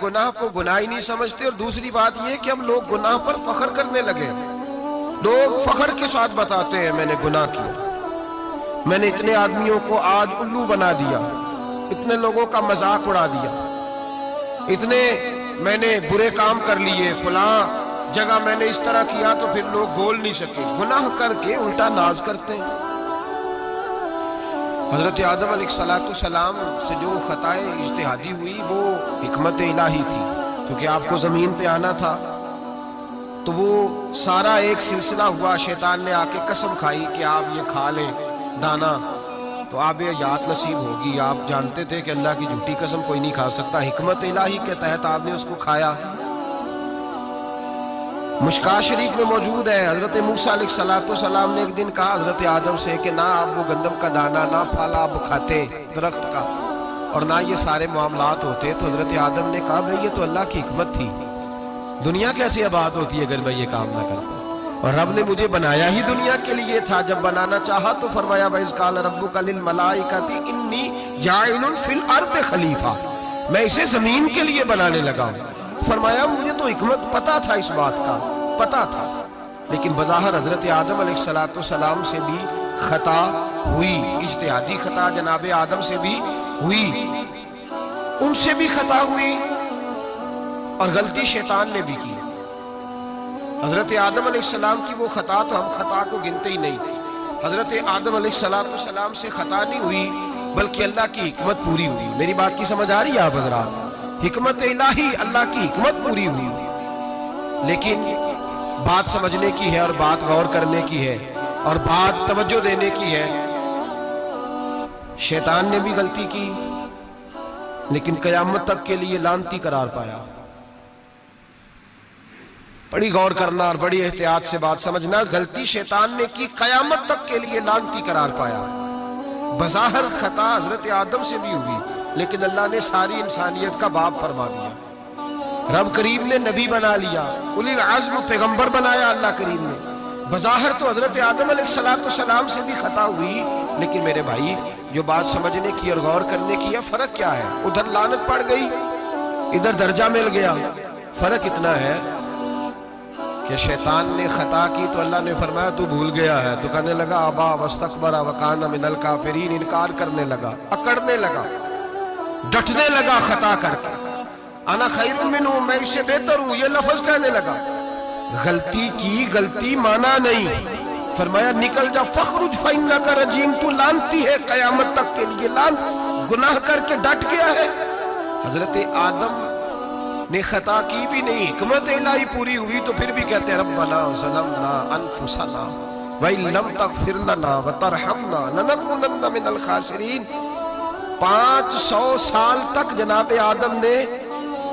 گناہ کو گناہ ہی نہیں سمجھتے، اور دوسری بات یہ کہ اب لوگ گناہ پر فخر کرنے لگے۔ لوگ فخر کے ساتھ بتاتے ہیں میں نے گناہ کیا، میں نے اتنے آدمیوں کو آج الو بنا دیا، اتنے لوگوں کا مذاق اڑا دیا، اتنے میں نے برے کام کر لیے، فلاں جگہ میں نے اس طرح کیا تو پھر لوگ بول نہیں سکے۔ گناہ کر کے الٹا ناز کرتے ہیں۔ حضرت آدم علیہ السلام سے جو خطائے اجتہادی ہوئی وہ حکمت الہی تھی، کیونکہ آپ کو زمین پہ آنا تھا، تو وہ سارا ایک سلسلہ ہوا۔ شیطان نے آ کے قسم کھائی کہ آپ یہ کھا لیں دانا تو آپ یہ حیات نصیب ہوگی۔ آپ جانتے تھے کہ اللہ کی جھوٹی قسم کوئی نہیں کھا سکتا، حکمت الہی کے تحت آپ نے اس کو کھایا۔ مشکات شریف میں موجود ہے، حضرت موسیٰ علیہ السلام نے ایک دن کہا حضرت آدم سے کہ نہ آپ وہ گندم کا دانہ نہ پھل آپ کھاتے درخت کا، اور نہ یہ سارے معاملات ہوتے۔ تو حضرت آدم نے کہا بھئی یہ تو اللہ کی حکمت تھی، دنیا کیسے آباد ہوتی ہے اگر میں یہ کام نہ کرتا، اور رب نے مجھے بنایا ہی دنیا کے لیے تھا۔ جب بنانا چاہا تو فرمایا وَإِذْ قَالَ رَبُّكَ لِلْمَلَائِكَةِ إِنِّي جَاعِلٌ فِي الْأَرْضِ خَلِيفَةً، میں اسے زمین کے لیے بنانے لگا ہوں۔ فرمایا مجھے تو حکمت پتا تھا، اس بات کا پتا تھا، لیکن بظاہر حضرت آدم علیہ السلام سے بھی خطا ہوئی، اجتہادی خطا جناب آدم سے بھی ہوئی، ان سے بھی خطا ہوئی، اور غلطی شیطان نے بھی کی۔ حضرت آدم علیہ السلام کی وہ خطا تو ہم خطا کو گنتے ہی نہیں۔ حضرت آدم علیہ السلام سے خطا نہیں ہوئی بلکہ اللہ کی حکمت پوری ہوئی۔ میری بات کی سمجھ آ رہی ہے آپ حضرات؟ حکمت الہی، اللہ کی حکمت پوری ہوئی، لیکن بات سمجھنے کی ہے اور بات غور کرنے کی ہے اور بات توجہ دینے کی ہے۔ شیطان نے بھی غلطی کی لیکن قیامت تک کے لیے لعنتی قرار پایا۔ بڑی غور کرنا اور بڑی احتیاط سے بات سمجھنا، غلطی شیطان نے کی، قیامت تک کے لیے لعنتی قرار پایا۔ بظاہر خطا حضرت آدم سے بھی ہوئی لیکن اللہ نے ساری انسانیت کا باپ فرما دیا۔ رب کریم نے نبی بنا لیا، اولی العزم پیغمبر بنایا اللہ کریم نے۔ بظاہر تو حضرت آدم علیہ السلام سے بھی خطا ہوئی، لیکن میرے بھائی جو بات سمجھنے کی اور غور کرنے کی ہے، فرق کیا ہے؟ ادھر لعنت پڑ گئی، ادھر درجہ مل گیا۔ فرق اتنا ہے کہ شیطان نے خطا کی تو اللہ نے فرمایا تو بھول گیا ہے، تو کہنے لگا ابا واستکبر وکان من الکافرین، انکار کرنے لگا، اکڑنے لگا، ڈٹنے لگا خطا کر کے، انا خیر منہ، میں اس سے بہتر ہوں، یہ لفظ کہنے لگا۔ غلطی کی، غلطی مانا نہیں، فرمایا نکل جا فخرج فإنک رجیم، تو لعنتی ہے قیامت تک کے لیے، گناہ کر کے ڈٹ گیا ہے۔ حضرت آدم نے خطا کی بھی نہیں، حکمت الہی پوری ہوئی، تو پھر بھی کہتے ہیں ربنا ظلمنا انفسنا وَإِن لَمْ تَغْفِرْ لَنَا وَتَرْحَمْنَا لَنَكُونَنَّ مِنَ الْخَاسِرِينَ۔ 500 سال تک جناب آدم نے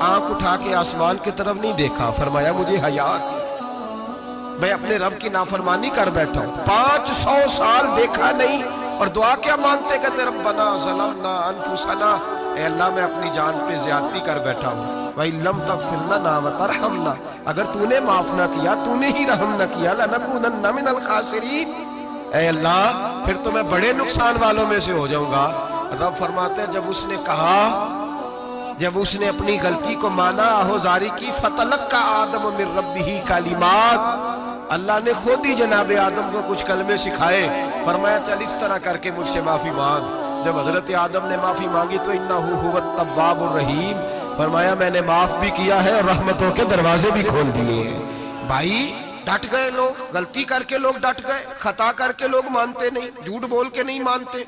آنکھ اٹھا کے آسمان کی طرف نہیں دیکھا، فرمایا مجھے حیا آتی، میں اپنے رب کی نافرمانی کر بیٹھا ہوں۔ 500 سال دیکھا نہیں، اور دعا کیا مانگتے؟ کہتے ربنا ظلمنا انفسنا، اے اللہ میں اپنی جان پہ زیادتی کر بیٹھا ہوں، وَإِن لَمْ تَغْفِرْ لَنَا وَتَرْحَمْنَا، اگر تو نے معاف نہ کیا، تو نے ہی رحم نہ کیا، لَنَكُونَنَّ مِنَ الْخَاسِرِينَ، اے اللہ پھر تو میں بڑے نقصان والوں میں سے ہو جاؤں گا۔ رب فرماتے ہیں جب اس نے کہا، جب اس نے اپنی غلطی کو مانا، آہوزاری کی، فَتَلَقَّى آدَمُ مِن رَبِّهِ کَلِمَاتٍ، اللہ نے خود ہی جناب آدم کو کچھ کلمے سکھائے، فرمایا چل اس طرح کر کے مجھ سے معافی مانگ۔ جب حضرت آدم نے معافی مانگی تو اِنَّهُ هُوَ التَّوَّابُ الرَّحِيمُ، فرمایا میں نے معاف بھی کیا ہے اور رحمتوں کے دروازے بھی کھول دیے ہیں۔ بھائی ڈٹ گئے لوگ، غلطی کر کے لوگ ڈٹ گئے، خطا کر کے لوگ مانتے نہیں، جھوٹ بول کے نہیں مانتے،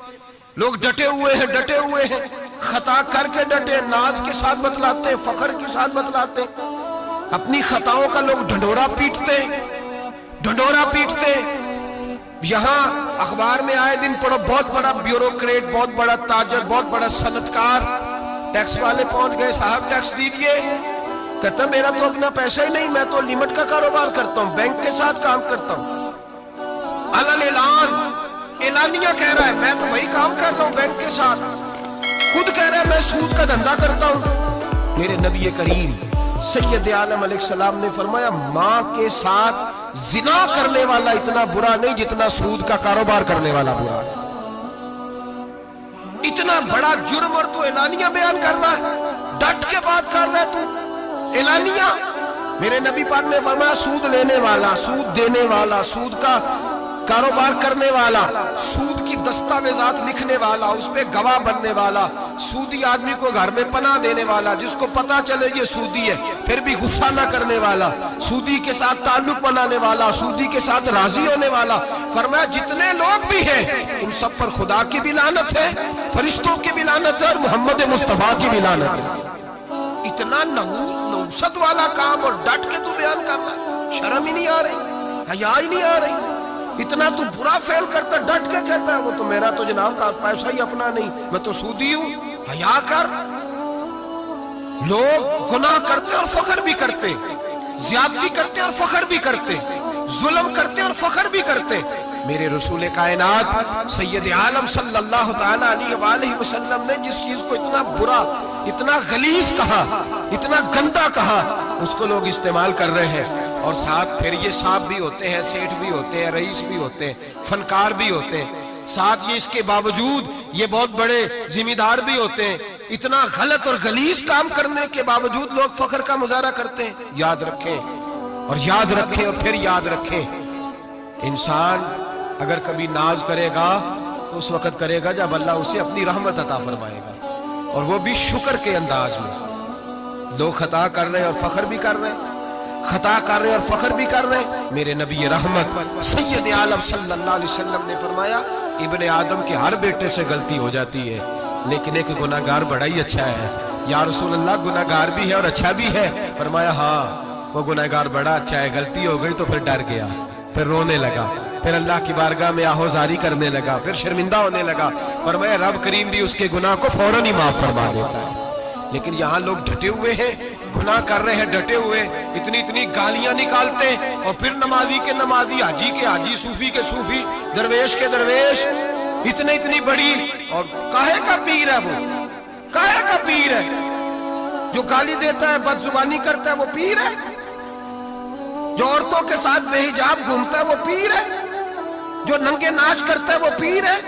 لوگ ڈٹے ہوئے ہیں، ڈٹے ہوئے ہیں، خطا کر کے ڈٹے، ناز کے ساتھ بتلاتے ہیں، فخر کے ساتھ بتلاتے ہیں، اپنی خطاؤں کا لوگ ڈھنڈورا پیٹتے ہیں، ڈھنڈورا پیٹتے ہیں۔ یہاں اخبار میں آئے دن پڑھو، بہت بڑا بیوروکریٹ، بہت بڑا تاجر، بہت بڑا صنعتکار، ٹیکس والے پہنچ گئے، صاحب ٹیکس دیجئے، کہتا میرا تو اپنا پیسہ ہی نہیں، میں تو لیمٹ کا کاروبار کرتا ہوں، بینک کے ساتھ کام کرتا ہوں، اعلان اعلانیہ کہہ رہا ہے میں تو وہی کام کر رہا ہوں بینک کے ساتھ، خود کہہ رہا ہے میں سود کا دھندا کرتا ہوں۔ میرے نبی کریم سید عالم علیہ السلام نے فرمایا ماں کے ساتھ زنا کرنے والا اتنا برا نہیں جتنا سود کا کاروبار کرنے والا برا ہے۔ اتنا بڑا جرم اور تو اعلانیہ بیان کر رہا ہے، ڈٹ کے بات کر رہا ہے تو۔ اعلانیہ میرے نبی پاک نے فرمایا سود لینے والا، سود دینے والا، سود کا کاروبار کرنے والا، سود کی دستاویزات لکھنے والا، اس پہ گواہ بننے والا، سودی آدمی کو گھر میں پناہ دینے والا، جس کو پتا چلے یہ سودی ہے پھر بھی غصہ نہ کرنے والا، سودی کے ساتھ تعلق بنانے والا، سودی کے ساتھ راضی ہونے والا، فرمایا جتنے لوگ بھی ہیں ان سب پر خدا کی بھی لعنت ہے، فرشتوں کی بھی لعنت ہے، اور محمد مصطفیٰ کی بھی لعنت ہے۔ اتنا نحوست والا کام اور ڈٹ کے تو بیان کر رہا ہے، شرم ہی نہیں آ رہی، حیا ہی نہیں آ رہی، اتنا تو برا فعل کرتا ڈٹ کے کہتا ہے وہ تو میرا تو جناب کا پیسہ ہی اپنا نہیں، میں تو سودی ہوں، حیا کر۔ لوگ گناہ کرتے اور فخر بھی کرتے، زیادتی کرتے اور فخر بھی کرتے، ظلم کرتے اور فخر بھی کرتے۔ میرے رسول کائنات سید عالم صلی اللہ تعالی علیہ وآلہ وسلم نے جس چیز کو اتنا برا، اتنا غلیظ کہا، اتنا گندا کہا، اس کو لوگ استعمال کر رہے ہیں، اور ساتھ پھر یہ صاحب بھی ہوتے ہیں، سیٹھ بھی ہوتے ہیں، رئیس بھی ہوتے ہیں، فنکار بھی ہوتے ہیں، ساتھ یہ اس کے باوجود یہ بہت بڑے ذمہ دار بھی ہوتے ہیں۔ اتنا غلط اور غلیظ کام کرنے کے باوجود لوگ فخر کا مظاہرہ کرتے ہیں۔ یاد رکھیں اور یاد رکھیں اور پھر یاد رکھیں، انسان اگر کبھی ناز کرے گا تو اس وقت کرے گا جب اللہ اسے اپنی رحمت عطا فرمائے گا، اور وہ بھی شکر کے انداز میں۔ لوگ خطا کر رہے ہیں اور فخر بھی کر رہے ہیں، خطا کر رہے ہیں اور فخر بھی کر رہے ہیں۔ میرے نبی رحمت سید عالم صلی اللہ علیہ وسلم نے فرمایا ابن آدم کے ہر بیٹے سے غلطی ہو جاتی ہے، لیکن ایک گناہگار بڑا ہی اچھا ہے۔ یا رسول اللہ گناہگار بھی ہے اور اچھا بھی ہے؟ فرمایا ہاں، وہ گناہگار بڑا اچھا ہے، غلطی ہو گئی تو پھر ڈر گیا، پھر رونے لگا، پھر اللہ کی بارگاہ میں آہوزاری کرنے لگا، پھر شرمندہ ہونے لگا۔ فرمایا رب کریم بھی اس کے گناہ کو فوراً ہی معاف فرما دیتا ہے۔ لیکن یہاں لوگ ڈٹے ہوئے ہیں، گناہ کر رہے ہیں ڈٹے ہوئے، اتنی گالیاں نکالتے ہیں، اور پھر نمازی کے نمازی، حاجی کے حاجی، صوفی کے صوفی، درویش کے درویش، اتنی بڑی، اور کاہے کا پیر ہے وہ؟ کاہے کا پیر ہے؟ جو گالی دیتا ہے، بد زبانی کرتا ہے، وہ پیر ہے؟ جو عورتوں کے ساتھ بے حجاب گھومتا ہے وہ پیر ہے؟ جو ننگے ناچ کرتا ہے وہ پیر ہے؟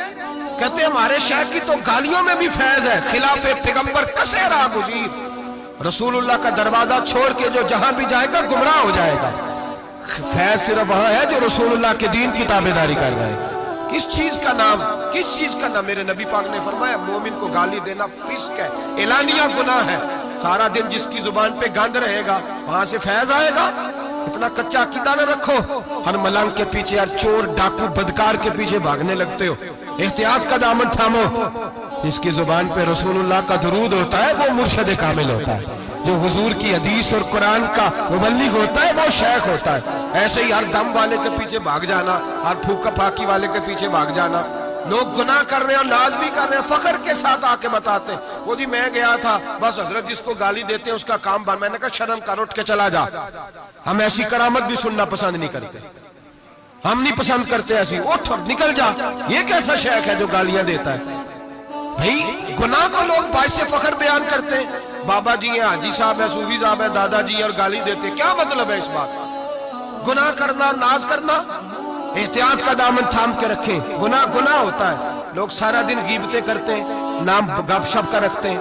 کہتے ہیں ہمارے شیخ کی تو گالیوں میں بھی فیض ہے، خلاف پیغمبر کسے راہ گزیر، رسول اللہ کا دروازہ چھوڑ کے جو جہاں بھی جائے گا گمراہ ہو جائے گا۔ فیض صرف وہاں ہے جو رسول اللہ کے دین کی تابعداری کر رہا ہے۔ کس چیز کا نام، کس چیز کا نام؟ میرے نبی پاک نے فرمایا مومن کو گالی دینا فسق ہے، اعلانیہ گناہ ہے۔ سارا دن جس کی زبان پہ گند رہے گا وہاں سے فیض آئے گا؟ اتنا کچا عقیدہ نہ رکھو، ہر ملنگ کے پیچھے، ہر چور ڈاکو بدکار کے پیچھے بھاگنے لگتے ہو۔ احتیاط کا دامن تھامو، جس کی زبان پہ رسول اللہ کا درود ہوتا ہے وہ مرشد کامل ہوتا ہے، جو حضور کی حدیث اور قرآن کا مبلغ ہوتا ہے وہ شیخ ہوتا ہے۔ ایسے ہی ہر دم والے کے پیچھے بھاگ جانا، ہر پھوکا پھاکی والے کے پیچھے بھاگ جانا۔ لوگ گناہ کر رہے ہیں اور ناز بھی کر رہے ہیں، فخر کے ساتھ آ کے بتاتے ہیں وہ جی میں گیا تھا، بس حضرت جس کو گالی دیتے ہیں اس کا کام بن۔ میں نے کہا شرم کر، اٹھ کے چلا جا۔ ہم ایسی کرامت بھی سننا پسند نہیں کرتے، ہم نہیں پسند کرتے ایسی، اٹھ اور نکل جا۔ یہ کیسا شیخ ہے جو گالیاں دیتا ہے؟ بھئی گناہ کو لوگ باعث فخر بیان کرتے ہیں، بابا جی ہیں، حاجی صاحب ہیں، صوفی صاحب ہیں، دادا جی ہیں، اور گالی دیتے ہیں۔ کیا مطلب ہے اس بات؟ گناہ کرنا اور ناز کرنا، احتیاط کا دامن تھام کے رکھیں۔ گناہ ہوتا ہے، لوگ سارا دن غیبتیں کرتے ہیں، نام گپ شپ کا رکھتے ہیں،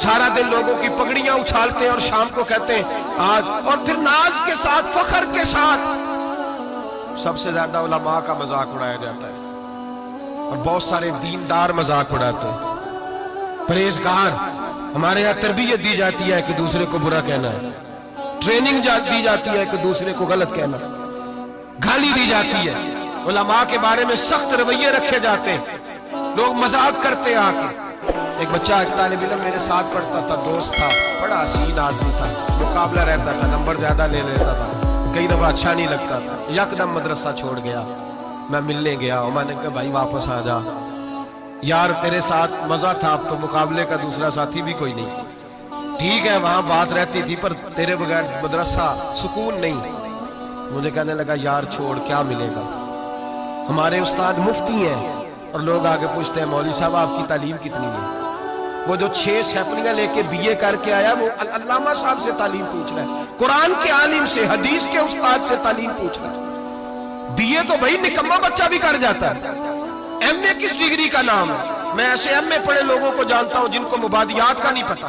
سارا دن لوگوں کی پگڑیاں اچھالتے ہیں اور شام کو کہتے ہیں آج، اور پھر ناز کے ساتھ، فخر کے ساتھ۔ سب سے زیادہ علماء کا مذاق اڑایا جاتا ہے، اور بہت سارے دیندار مذاق اڑاتے ہیں، پرہیزگار۔ ہمارے یہاں تربیت دی جاتی ہے کہ دوسرے کو برا کہنا ہے، ٹریننگ دی جاتی ہے کہ دوسرے کو غلط کہنا، گالی دی جاتی ہے، علماء کے بارے میں سخت رویے رکھے جاتے ہیں، لوگ مذاق کرتے ہیں آ کے۔ ایک بچہ، ایک طالب علم میرے ساتھ پڑھتا تھا، دوست تھا، بڑا حسین آدمی تھا، مقابلہ رہتا تھا، نمبر زیادہ لے لیتا تھا، کئی دفعہ اچھا نہیں لگتا تھا۔ یکدم مدرسہ چھوڑ گیا، میں ملنے گیا، اور میں نے کہا بھائی واپس آ جا یار، تیرے ساتھ مزہ تھا، اب تو مقابلے کا دوسرا ساتھی بھی کوئی نہیں۔ ٹھیک ہے وہاں بات رہتی تھی، پر تیرے بغیر مدرسہ سکون نہیں۔ مجھے کہنے لگا یار چھوڑ، کیا ملے گا؟ ہمارے استاد مفتی ہیں، اور لوگ آگے پوچھتے ہیں مولوی صاحب آپ کی تعلیم کتنی ہے؟ وہ جو 6 سیفلیاں لے کے بی اے کر کے آیا، وہ علامہ صاحب سے تعلیم پوچھ رہا ہے، قرآن کے عالم سے، حدیث کے استاد سے تعلیم پوچھ رہا ہے۔ بی اے تو بھائی نکمہ بچہ بھی کر جاتا ہے، ایم اے کس ڈگری کا نام ہے؟ میں ایسے ایم اے پڑھے لوگوں کو جانتا ہوں جن کو مبادیات کا نہیں پتا،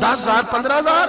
10,000 15,000,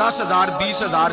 10,000 20,000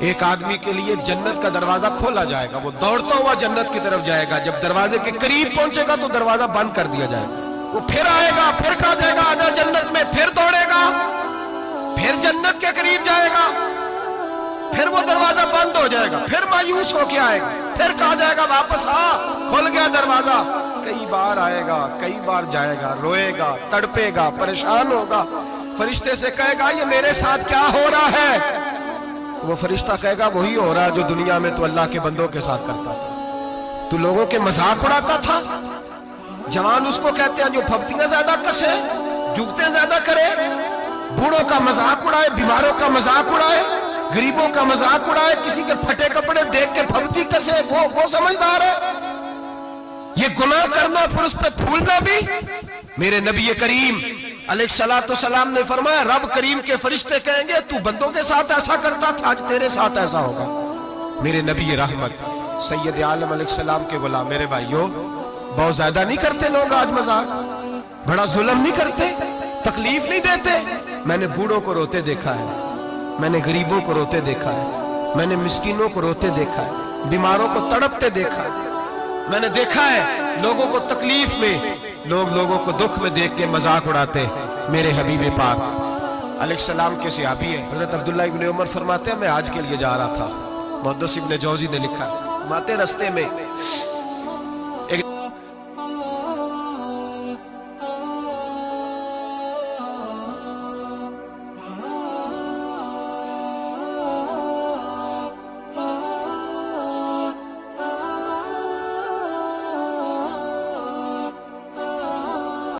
ایک آدمی کے لیے جنت کا دروازہ کھولا جائے گا، وہ دوڑتا ہوا جنت کی طرف جائے گا، جب دروازے کے قریب پہنچے گا تو دروازہ بند کر دیا جائے گا، وہ پھر آئے گا، پھر کہا جائے گا آجا جنت میں، پھر دوڑے گا، پھر جنت کے قریب جائے گا، پھر وہ دروازہ بند ہو جائے گا، پھر مایوس ہو کے آئے گا، پھر کہا جائے گا واپس آ، کھل گیا دروازہ، کئی بار آئے گا، کئی بار جائے گا، روئے گا، تڑپے گا، پریشان ہوگا، فرشتے سے کہے گا یہ میرے ساتھ کیا ہو رہا ہے؟ تو وہ فرشتہ کہے گا وہی ہو رہا ہے جو دنیا میں تو اللہ کے بندوں کے ساتھ کرتا تھا، تو لوگوں کے مذاق اڑاتا تھا۔ جوان اس کو کہتے ہیں جو پھپتیاں زیادہ کسے، جھکتے زیادہ کرے، بوڑھوں کا مذاق اڑائے، بیماروں کا مذاق اڑائے، غریبوں کا مذاق اڑائے، کسی کے پھٹے کپڑے دیکھ کے پھپتی کسے، وہ سمجھدار ہے؟ یہ گناہ کرنا پھر اس پہ پھولنا بھی؟ میرے نبی کریم علیہ السلام نے فرمایا رب کریم کے فرشتے کہیں گے تو بندوں کے ساتھ ایسا کرتا تھا، آج تیرے ساتھ ایسا ہوگا۔ میرے نبی رحمت سید عالم علیہ السلام کے غلام، میرے بھائیوں بہت زیادہ نہیں کرتے لوگ آج مذاق؟ بڑا ظلم نہیں کرتے؟ تکلیف نہیں دیتے؟ میں نے بوڑھوں کو روتے دیکھا ہے، میں نے غریبوں کو روتے دیکھا ہے، میں نے مسکینوں کو روتے دیکھا ہے، بیماروں کو تڑپتے دیکھا ہے، میں نے دیکھا ہے لوگوں کو تکلیف میں، لوگوں کو دکھ میں دیکھ کے مذاق اڑاتے۔ میرے حبیب پاک علیہ السلام کے صحابی ہیں حضرت عبداللہ ابن عمر فرماتے ہیں میں حج کے لیے جا رہا تھا، محدث ابن جوزی نے لکھا ہے، ماتے رستے میں